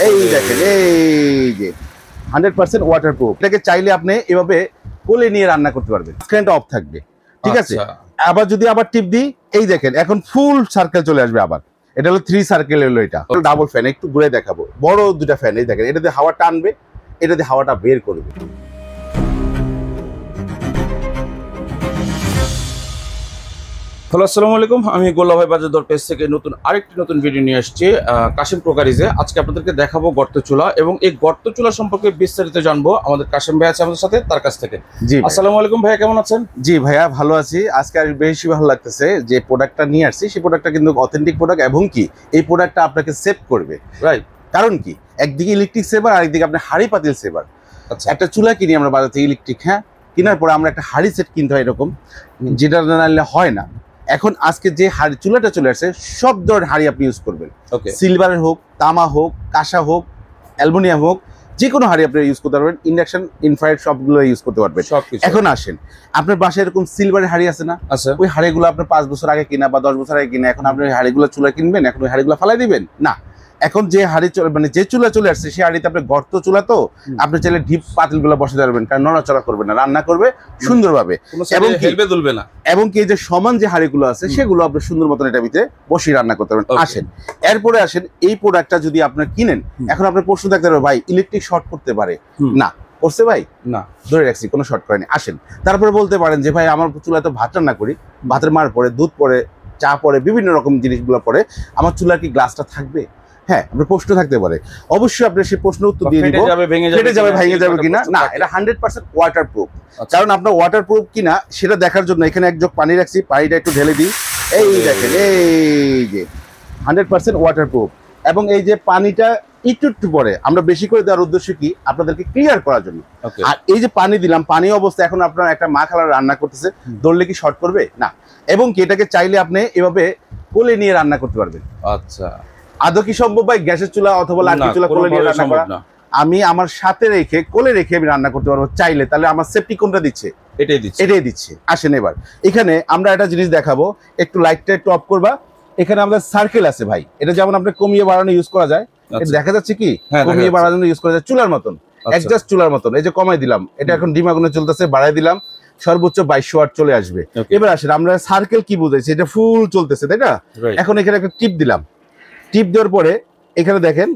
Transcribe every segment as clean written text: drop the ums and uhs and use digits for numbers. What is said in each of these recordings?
এই দেখেন এই যে 100% ওয়াটারপ্রুফ। এটাকে চাইলে আপনি এভাবে কোলে নিয়ে রান্না করতে পারবেন, স্ক্রিনটা অফ থাকবে, ঠিক আছে। আবার যদি আবার টিপ দিই, এই দেখেন এখন ফুল সার্কেল চলে আসবে। আবার এটা হলো 3 সার্কেল হলো, এটা ডাবল ফ্যান। একটু ঘুরে দেখাবো, বড় দুটা ফ্যান, এই দেখেন এটাতে হাওয়া টানবে, এটাতে হাওয়াটা বের করবে। হ্যালো, আসসালামু আলাইকুম। আমি গোল্লা ভাই বাজার দর পেজ থেকে নতুন ভিডিও নিয়ে আসছি কাশিম প্রকারিজে। আজকে আপনাদেরকে দেখাবো গর্ত চুলা, এবং এই গর্ত চুলা সম্পর্কে বিস্তারিত জানবো আমাদের কাশিম ভাই আছে আমাদের সাথে, তার কাছ থেকে। জি, আসসালামু আলাইকুম ভাইয়া, কেমন আছেন? জি ভাইয়া, ভালো আছি। আজকে আর বেশি ভালো লাগতেছে যে প্রোডাক্টটা নিয়ে আসছি, সেই প্রোডাক্টটা কিন্তু অথেন্টিক প্রোডাক্ট, এবং কি এই প্রোডাক্টটা আপনাকে সেভ করবে। রাইট। কারণ কি, একদিকে ইলেকট্রিক সেভার, আরেকদিকে আপনার হাড়ি পাতিল সেভার। আচ্ছা, একটা চুলা কিনি আমরা বাজার থেকে ইলেকট্রিক, হ্যাঁ, কেনার পরে আমরা একটা হাড়ি সেট কিনতে হয় এরকম, যেটা নাহলে হয় না। এখন আজকে যে হাড়ি চুলাটা চলে আসছে, সব ধরনের হাড়ি আপনি ইউজ করবেন। ওকে। সিলভারের হোক, তামা হোক, কাঁসা হোক, অ্যালুমিনিয়াম হোক, যে কোনো হাড়ি আপনি ইউজ করতে পারবেন। ইন্ডাকশন, ইনফ্রারেড সবগুলো ইউজ করতে পারবেন। এখন আসেন, আপনার বাসায় এরকম সিলভারের হাড়ি আছে না? আচ্ছা। ওই হাড়িগুলো আপনার 5 বছর আগে কিনা বা 10 বছর আগে কিনা, এখন আপনি ওই হাড়িগুলো চুলা কিনবেন, এখন ওই হাড়িগুলো ফালাই দিবেন না। এখন যে হাড়ি মানে যে চুলা চলে আসছে, সেই হাড়িতে আপনি গর্ত চুলা, তো আপনি চাইলে ডিপ পাতিলগুলো বসাতে পারবেন, কারণ নড়াচড়া করবে না, রান্না করবে সুন্দরভাবে, এবং দুলবে না। এবং কি যে সমান যে হাড়িগুলো আছে, সেগুলো আপনি সুন্দর মতন এটা ভিতরে বসিয়ে রান্না করতে পারবেন। আসেন, এরপরে আসেন, এই প্রোডাক্টটা যদি আপনার কিনেন, এখন আপনার প্রশ্ন থাকতে পারে, ভাই ইলেকট্রিক শর্ট করতে পারে না? করছে ভাই? না, ধরে রাখছি, কোনো শর্ট করেনি। আসেন, তারপরে বলতে পারেন যে ভাই আমার চুলায় তো ভাত রান্না করি, ভাতের মার পরে, দুধ পরে, চা পরে, বিভিন্ন রকম জিনিসগুলো পরে, আমার চুলার কি গ্লাসটা থাকবে? হ্যাঁ, আপনার প্রশ্ন থাকতে পারে। অবশ্যই আপনি সেই প্রশ্নের উত্তর দিয়ে দিব, ফেটে যাবে, ভেঙে যাবে কিনা। না, এটা 100% ওয়াটারপ্রুফ। কারণ আপনার ওয়াটারপ্রুফ কিনা সেটা দেখার জন্য এখানে এক জগ পানি রাখছি, পানিটা একটু ঢেলে দিই। এই দেখেন এই যে 100% ওয়াটারপ্রুফ। এবং এই যে পানিটা একটু পরে আমরা বেশি করে দেওয়ার উদ্দেশ্য কি, আপনাদেরকে ক্লিয়ার করার জন্য। আর এই যে পানি দিলাম, পানি অবস্থা এখন আপনার একটা মা খালা রান্না করতেছে, ধরলে কি শর্ট করবে না। এবং কি এটাকে চাইলে আপনি এভাবে কোলে নিয়ে রান্না করতে পারবেন। আচ্ছা, আদৌ কি সম্ভব ভাই গ্যাসের চুলা অথবা লাকড়ির চুলা কোলে নিয়ে রান্না করা? আমি আমার সাথে রেখে, কোলে রেখে আমি রান্না করতে পারবো চাইলে। তাহলে আমার সেফটি কোনটা দিচ্ছে? এটাই দিচ্ছে। আসেন, এবার এখানে আমরা একটা জিনিস দেখাবো, একটু লাইটটা একটু অফ করবা। এখানে আমাদের সার্কেল আছে ভাই, এটা যেমন আপনি কমিয়ে বাড়ানো ইউজ করা যায়, এটা দেখা যাচ্ছে কি, কমিয়ে বাড়ানো ইউজ করা যায় চুলার মতন, একজাস্ট চুলার মতন। এই যে কমাই দিলাম, এটা এখন ডিম আগুনে চলতেছে, বাড়াই দিলাম, সর্বোচ্চ 2200 ওয়াট চলে আসবে। এবার আসেন, আমরা সার্কেল কি বুঝাইছি, এটা ফুল চলতেছে, তাই না? এখন এখানে একটা টিপ দিলাম, টিপ দেওয়ার পরে এখানে দেখেন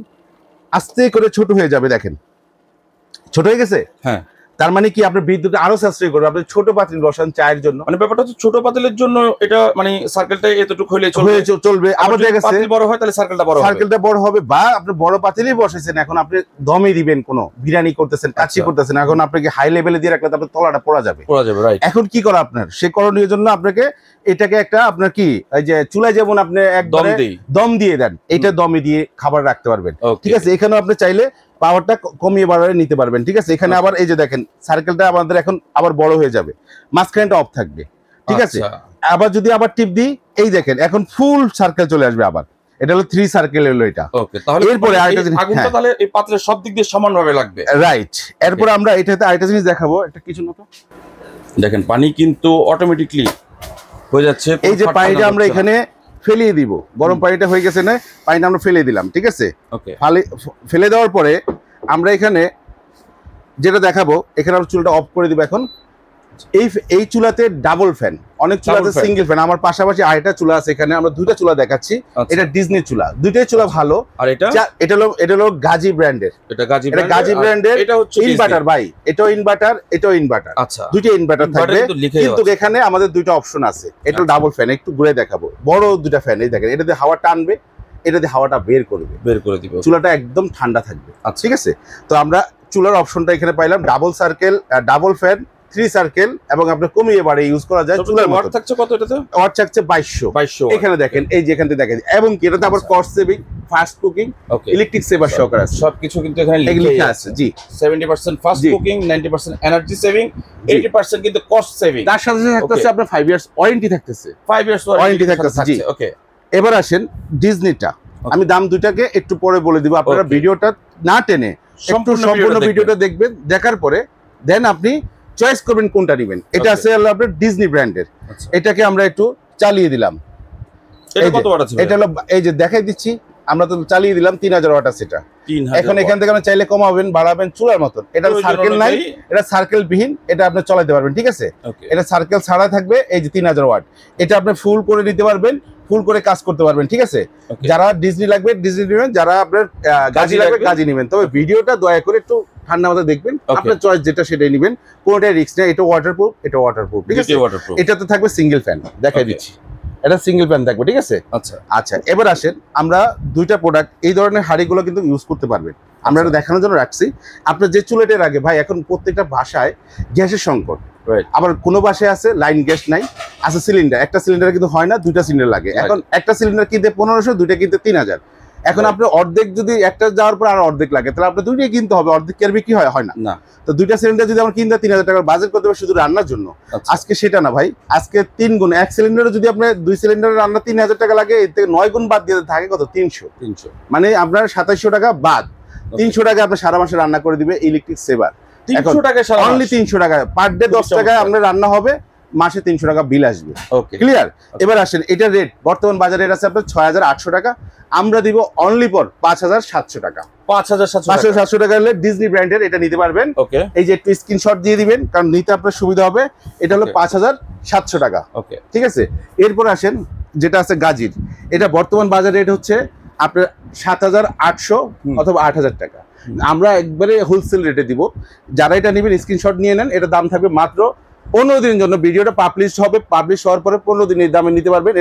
আস্তে করে ছোট হয়ে যাবে। দেখেন ছোট হয়ে গেছে। হ্যাঁ, তার মানে কি আপনার বিদ্যুৎ আরো সাশ্রয় করবে। আপনি ছোট পাতিল বসান চায়ের জন্য, মানে ব্যাপারটা হচ্ছে ছোট পাতিলের জন্য এটা মানে সার্কেলটা এতটুকু হইলে চলবে। আবার দেখা গেছে পাতিল বড় হয়, তাহলে সার্কেলটা বড় হবে। বা আপনি বড় পাতিলই বসাইছেন, এখন আপনি দমে দিবেন, কোনো বিরিয়ানি করতেছেন, কাচ্চি করতেছেন, এখন আপনাকে হাই লেভেলে দিয়ে রাখলে আপনার তলাটা পড়া যাবে। রাইট। এখন কি করা আপনার, সে করণীয় জন্য আপনাকে এটাকে একটা, আপনার কি এই যে চুলায় যেমন আপনি একদম দম দিয়ে দেন, এটা দমে দিয়ে খাবার রাখতে পারবেন। ঠিক আছে, এখানেও আপনি চাইলে পাওয়ারটা কমিয়ে বাড়ায় নিতে পারবেন। ঠিক আছে, এখানে আবার এই যে দেখেন সার্কেলটা আমাদের এখন আবার বড় হয়ে যাবে, মাঝখানটা অফ থাকবে। ঠিক আছে, আবার যদি আবার টিপ দিই, এই দেখেন এখন ফুল সার্কেল চলে আসবে। আবার এটা হলো 3 সার্কেল হলো এটা। ওকে, তাহলে এরপরে আরেকটা জিনিস, আগুনটা তাহলে এই পাত্রের সব দিক দিয়ে সমানভাবে লাগবে। রাইট। এরপর আমরা এটাতে আরেকটা জিনিস দেখাবো, একটা কিছু মতো দেখেন, পানি কিন্তু অটোমেটিকলি হয়ে যাচ্ছে। এই যে পানিটা আমরা এখানে ফেলিয়ে দিব, গরম পানিটা হয়ে গেছে না, পানিটা আমরা ফেলে দিলাম। ঠিক আছে, ফেলে দেওয়ার পরে আমরা এখানে যেটা দেখাবো, এখানে আমরা চুলাটা অফ করে দিব। এখন এই চুলাতে ডাবল ফ্যান, অনেক চুলাতে সিঙ্গেল ফ্যান। আমার পাশাপাশি আরেকটা চুলা আছে, এখানে আমরা দুইটা চুলা দেখাচ্ছি। এটা ডিজনি চুলা, দুইটাই চুলা ভালো। আর এটা হলো গাজী ব্র্যান্ডের। এটা গাজী ব্র্যান্ডের, এটা হচ্ছে ইনভার্টার ভাই, এটাও ইনভার্টার, এটাও ইনভার্টার। আচ্ছা, দুইটা ইনভার্টার থাকবে, কিন্তু এখানে আমাদের দুইটা অপশন আছে। এটা ডাবল ফ্যান, একটু ঘুরে দেখাবো, বড় দুইটা ফ্যান। এই দেখেন, এটাতে হাওয়া টানবে, এটাতে হাওয়াটা বের করে দিবে, চুলাটা একদম ঠান্ডা থাকবে। ঠিক আছে, তো আমরা চুলার অপশনটা এখানে পাইলাম, double circle, double fan, 3 circle, এবং আপনি কমিয়ে বাড়ে ইউজ করা যায়। চুলার ওয়াট থাকছে কত? এটাতে ওয়াট থাকছে 2200। এখানে দেখেন, এই যে এখান থেকে দেখেন, এবং কি এটাতে আবার cost saving, fast cooking, electric saver সহকারে আছে, সবকিছু কিন্তু এখানে লেখা আছে। জি, 70% ফাস্ট কুকিং, 90% এনার্জি সেভিং, 80% কিন্তু কস্ট সেভিং। তার সাথে থাকতেছে আপনার 5 ইয়ার্স ওয়ারেন্টি থাকতেছে, 5 ইয়ার্স ওয়ারেন্টি থাকতেছে। জি, ওকে। এবার আসেন ডিজনিটা, আমি দাম দুইটাকে একটু পরে বলে দিব, আপনারা ভিডিওটা না টেনে সম্পূর্ণ ভিডিওটা দেখবেন, দেখার পরে দেন আপনি চয়েস করবেন কোনটা নেবেন। এটা আছে আপনার ডিজনি ব্র্যান্ডের। এটাকে আমরা একটু চালিয়ে দিলাম। এটা কত ওয়াট আছে? এটা হলো, এই যে দেখাই দিচ্ছি, আমরা তো চালিয়ে দিলাম 3000 ওয়াট আছে এটা। এখন এখান থেকে আপনি চাইলে কমাবেন বাড়াবেন চুলার মতন। এটা সার্কেল নাই, এটা সার্কেল বিহীন, এটা আপনি চালাতে পারবেন, ঠিক আছে। এটা সার্কেল ছাড়া থাকবে, এই যে 3000 ওয়াট, এটা আপনি ফুল করে নিতে পারবেন, ফুল করে কাজ করতে পারবেন, ঠিক আছে। যারা ডিজনি লাগবে ডিজনি নেবেন, যারা আপনার গাজি লাগবে গাজি নেবেন। তবে ভিডিওটা দয়া করে একটু ঠান্ডা মাথায় দেখবেন, আপনার চয়েস যেটা সেটাই নেবেন, কোনোটাই রিস্ক নেই। এটা ওয়াটারপ্রুফ, এটা ওয়াটারপ্রুফ, ঠিক আছে। এটাতে থাকবে সিঙ্গেল ফ্যান, দেখাই দিচ্ছি, এটা সিঙ্গেল ফ্যান থাকবে, ঠিক আছে। আচ্ছা এবার আসেন, আমরা দুইটা প্রোডাক্ট এই ধরনের হাঁড়িগুলো কিন্তু ইউজ করতে পারবেন। আমরা এটা দেখানোর জন্য রাখছি। আপনার যে চুলাটার আগে ভাই, এখন প্রত্যেকটা বাসায় গ্যাসের সংকট, আবার কোনো বাসায় আছে লাইন গ্যাস নাই, আছে সিলিন্ডার, একটা সিলিন্ডার কিন্তু হয় না, দুইটা সিলিন্ডার লাগে। এখন একটা সিলিন্ডার কিনতে 1500, দুইটা কিনতে 3000। এখন আপনি অর্ধেক যদি একটা যাওয়ার পর আর অর্ধেক লাগে, তাহলে আপনার দুইটাই কিনতে হবে, অর্ধেক কি আর বিক্রি হয় না। তো দুইটা সিলিন্ডার যদি আমরা কিনতে 3000 টাকার বাজেট করতে হবে শুধু রান্নার জন্য, আজকে সেটা না ভাই, আজকে 3 গুণ। এক সিলিন্ডারে যদি আপনার 2 সিলিন্ডারের রান্না 3000 টাকা লাগে, এর থেকে 9 গুণ বাদ দিয়ে থাকে কত, 300। মানে আপনার 2700 টাকা বাদ, 300 টাকা আপনার সারা মাসে রান্না করে দিবে ইলেকট্রিক সেভার। 300 টাকা, অনলি 300 টাকা পার ডে, 10 টাকায় আপনার রান্না হবে, মাসে 300 টাকা বিল আসবে। ওকে, ক্লিয়ার। এবার আসেন, এটা রেট বর্তমান বাজারে রেট আছে আপনার 6800 টাকা, আমরা দিব অনলি ফর 5700 টাকা। 5700 টাকা হলে ডিজনি ব্র্যান্ডের এটা নিতে পারবেন। ওকে, এই যে একটু স্ক্রিনশট দিয়ে দিবেন, কারণ নিতে আপনার সুবিধা হবে। এটা হলো 5700 টাকা। ওকে, ঠিক আছে। এরপর আসেন, যেটা আছে গাজির, এটা বর্তমান বাজার রেট হচ্ছে আপনার 7800 অথবা 8000 টাকা। আমরা একবারে হোলসেল রেটে দিব। যারা এটা নেবেন স্ক্রিনশট নিয়ে নেন, এটা দাম থাকবে মাত্র 15 দিনের জন্য। ভিডিওটা পাবলিশ হবে, পাবলিশ হওয়ার পরে 15 দিনের দামে নিতে পারবেন।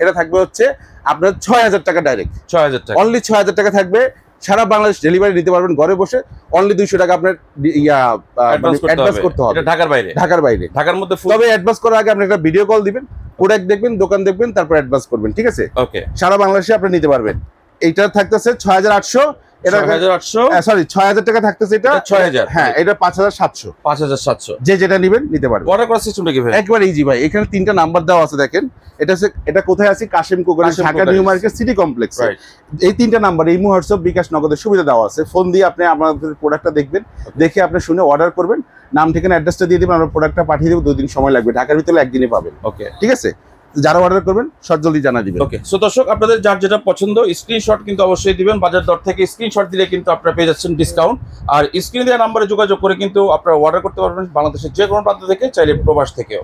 এটা থাকবে হচ্ছে আপনার 6000 টাকা ডাইরেক্ট, 6000 টাকা, অনলি 6000 টাকা থাকবে। সারা বাংলাদেশ ডেলিভারি নিতে পারবেন ঘরে বসে। অনলি 200 টাকা আপনার অ্যাডভান্স করতে হবে। ঢাকার বাইরে, ঢাকার মধ্যে। তবে অ্যাডভান্স করার আগে আপনি একটা ভিডিও কল দিবেন, প্রোডাক্ট দেখবেন, দোকান দেখবেন, তারপর অ্যাডভান্স করবেন, ঠিক আছে। ওকে, সারা বাংলাদেশে আপনি নিতে পারবেন। এইটা থাকতেছে 6800, এটা 6000 টাকা থাকতেছে, এটা 6000। হ্যাঁ, এটা 5700। যে যেটা নেবেন নিতে পারবেন। অর্ডার করার সিস্টেমটা কি ভাই? একবার ইজি ভাই। এখানে 3টা নাম্বার দেওয়া আছে, দেখেন। এটা কোথায় আছে? Kashim crockery, Dhaka new market city complex. এই 3টা নাম্বার ইমো, হোয়াটসঅ্যাপ, বিকাশ, নগদের সুবিধা দেওয়া আছে। ফোন দিয়ে আপনি আমাদের প্রোডাক্টটা দেখবেন, দেখে আপনি শুনে অর্ডার করবেন, নাম ঠিকানা অ্যাড্রেসটা দিয়ে দিবেন, আমরা প্রোডাক্টটা পাঠিয়ে দেবো। 2 দিন সময় লাগবে, ঢাকার ভিতরে একদিনে পাবেন। ওকে, ঠিক আছে। যারা অর্ডার করবেন শর্ট জলদি জানা দিবেন। ওকে, সো দর্শক, আপনাদের যার যেটা পছন্দ স্ক্রিনশট কিন্তু অবশ্যই দিবেন। বাজার দর থেকে স্ক্রিনশট দিলে কিন্তু আপনারা পেয়ে যাচ্ছেন ডিসকাউন্ট। আর স্ক্রিনে দেওয়া নাম্বারে যোগাযোগ করে কিন্তু আপনারা অর্ডার করতে পারবেন বাংলাদেশের যে কোনো প্রান্ত থেকে, চাইলে প্রবাস থেকেও।